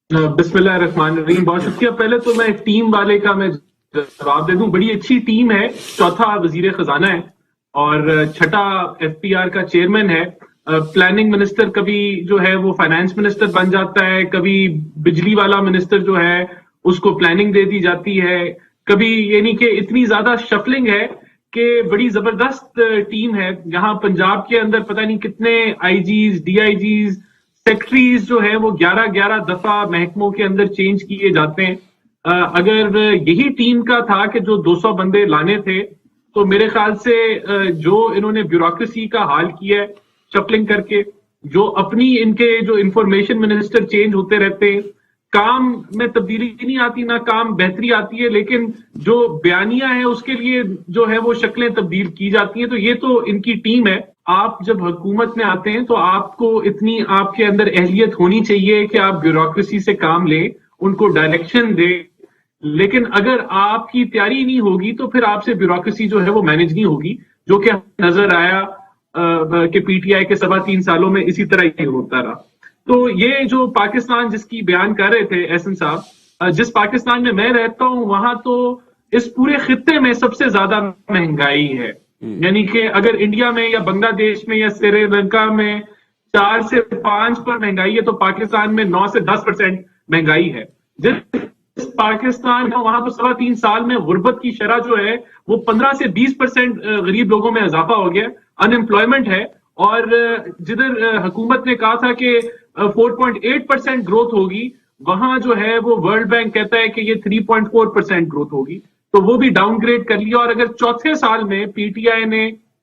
बिस्मिल्लाह रहमान रहीम। बहुत शुक्रिया। पहले तो मैं टीम वाले का मैं जवाब दे दूं। बड़ी अच्छी टीम है। चौथा वजीर खजाना है और छठा एफपीआर का चेयरमैन है। प्लानिंग मिनिस्टर कभी जो है वो फाइनेंस मिनिस्टर बन जाता है, कभी बिजली वाला मिनिस्टर जो है उसको प्लानिंग दे दी जाती है, कभी यानी कि इतनी ज्यादा शफलिंग है कि बड़ी जबरदस्त टीम है। यहाँ पंजाब के अंदर पता नहीं कितने आईजीज, डीआईजीज, सेक्रेटरीज जो है वो 11-11 दफा महकमों के अंदर चेंज किए जाते हैं। अगर यही टीम का था कि जो 200 बंदे लाने थे, तो मेरे ख्याल से जो इन्होंने ब्यूरोक्रेसी का हाल किया है शफलिंग करके, जो अपनी इनके जो इंफॉर्मेशन मिनिस्टर चेंज होते रहते हैं, काम में तब्दीली नहीं आती, ना काम बेहतरी आती है, लेकिन जो बयानियां है उसके लिए जो है वो शक्लें तब्दील की जाती हैं। तो ये तो इनकी टीम है। आप जब हुकूमत में आते हैं तो आपको इतनी आपके अंदर अहलियत होनी चाहिए कि आप ब्यूरोक्रेसी से काम लें, उनको डायरेक्शन दें। लेकिन अगर आपकी तैयारी नहीं होगी तो फिर आपसे ब्यूरोक्रेसी जो है वो मैनेज नहीं होगी, जो कि नजर आया कि पीटीआई के 3.25 सालों में इसी तरह ही होता रहा। तो ये जो पाकिस्तान जिसकी बयान कर रहे थे एहसन साहब, जिस पाकिस्तान में मैं रहता हूं वहां तो इस पूरे खित्ते में सबसे ज्यादा महंगाई है। यानी कि अगर इंडिया में या बांग्लादेश में या श्रीलंका में 4 से 5 पर महंगाई है, तो पाकिस्तान में 9 से 10% महंगाई है। जिस पाकिस्तान का वहां तो 3.25 साल में गुर्बत की शरह जो है वो 15 से 20% गरीब लोगों में इजाफा हो गया, अनएम्प्लॉयमेंट है। और जिधर हुकूमत ने कहा था कि 4.8% ग्रोथ होगी, वहां जो है वो वर्ल्ड बैंक कहता है कि ये 3.4% ग्रोथ होगी, तो वो भी डाउनग्रेड कर लिया। और अगर चौथे साल में पीटीआई ने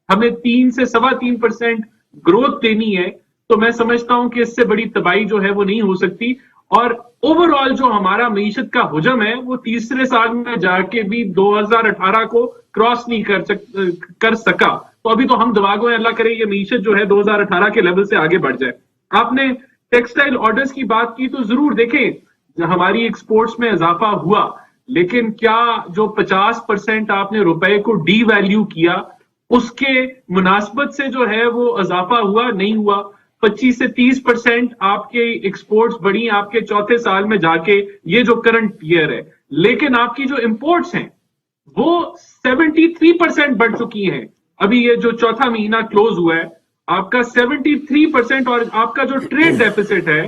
हमें 3 से 3.25% ग्रोथ देनी है, तो मैं समझता हूं कि इससे बड़ी तबाही जो है वो नहीं हो सकती। और ओवरऑल जो हमारा मईशत का हुजम है वो तीसरे साल में जाके भी 2018 को क्रॉस नहीं कर सका। तो अभी तो हम दुआ गो अल्लाह करे ये मईशत जो है 2018 के लेवल से आगे बढ़ जाए। आपने टेक्सटाइल ऑर्डर्स की बात की, तो जरूर देखें हमारी एक्सपोर्ट्स में इजाफा हुआ, लेकिन क्या जो 50% आपने रुपए को डी वैल्यू किया उसके मुनासबत से जो है वो इजाफा हुआ? नहीं हुआ। 25 से 30% आपके एक्सपोर्ट्स बढ़ी आपके चौथे साल में जाके, ये जो करंट ईयर है। लेकिन आपकी जो इंपोर्ट्स हैं वो 73% बढ़ चुकी हैं। अभी ये जो चौथा महीना क्लोज हुआ है आपका 73%, और आपका जो ट्रेड डेफिसिट है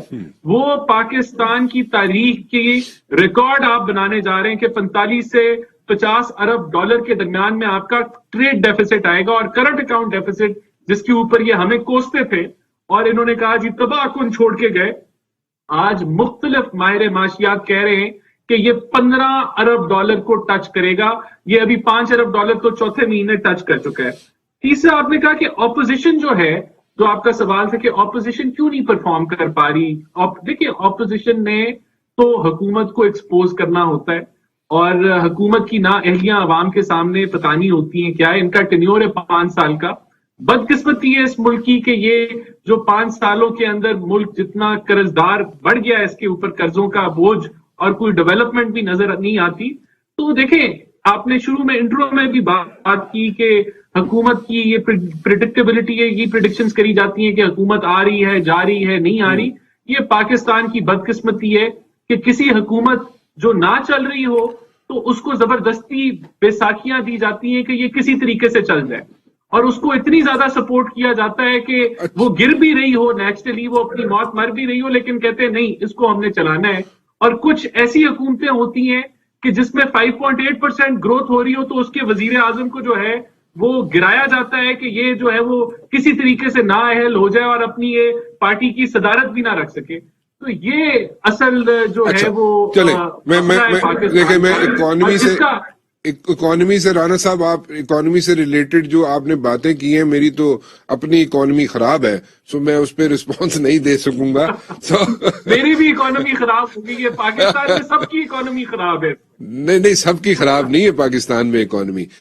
वो पाकिस्तान की तारीख की रिकॉर्ड आप बनाने जा रहे हैं कि 45 से 50 अरब डॉलर के दरमियान में आपका ट्रेड डेफिसिट आएगा। और करंट अकाउंट डेफिसिट जिसके ऊपर ये हमें कोसते थे और इन्होंने कहा जी तबाहकुन छोड़ के गए, आज मुख्तलिफ माहिर माशियात कह रहे हैं कि ये 15 अरब डॉलर को टच करेगा। ये अभी 5 अरब डॉलर तो चौथे महीने टच कर चुका है। तीसरा आपने कहा कि ऑपोजिशन जो है, जो आपका सवाल था कि ऑपोजिशन क्यों नहीं परफॉर्म कर पा रही। देखिए, ऑपोजिशन ने तो हुकूमत को एक्सपोज करना होता है, और हुकूमत की ना अहलियां अवाम के सामने पता नहीं होती हैं क्या है। इनका टेन्योर है 5 साल का। बदकिस्मती है इस मुल्क की कि ये जो 5 सालों के अंदर मुल्क जितना कर्जदार बढ़ गया है, इसके ऊपर कर्जों का बोझ और कोई डेवलपमेंट भी नजर नहीं आती। तो देखें, आपने शुरू में इंट्रो में भी बात की कि हुकूमत की ये प्रिडिक्टेबिलिटी है, ये प्रिडिक्शंस करी जाती हैं कि हुकूमत आ रही है, जा रही है, नहीं आ रही। ये पाकिस्तान की बदकिस्मती है कि किसी हुकूमत जो ना चल रही हो तो उसको जबरदस्ती बैसाखियां दी जाती हैं कि ये किसी तरीके से चल जाए, और उसको इतनी ज्यादा सपोर्ट किया जाता है कि वो गिर भी रही हो, नेचुरली वो अपनी मौत मर भी रही हो, लेकिन कहते हैं नहीं इसको हमने चलाना है। और कुछ ऐसी हुकूमतें होती हैं कि जिसमें 5.8% ग्रोथ हो रही हो तो उसके वजीर आजम को जो है वो गिराया जाता है कि ये जो है वो किसी तरीके से नाअहल हो जाए और अपनी ये पार्टी की सदारत भी ना रख सके। तो ये असल जो है वो चले मैं इकोनॉमी से राना साहब, आप इकोनॉमी से रिलेटेड जो आपने बातें की हैं, मेरी तो अपनी इकोनॉमी खराब है, सो मैं उस पर रिस्पॉन्स नहीं दे सकूंगा। मेरी भी इकोनॉमी खराब होगी, ये पाकिस्तान में सबकी इकोनॉमी खराब है। नहीं, सबकी खराब नहीं है पाकिस्तान में इकोनॉमी।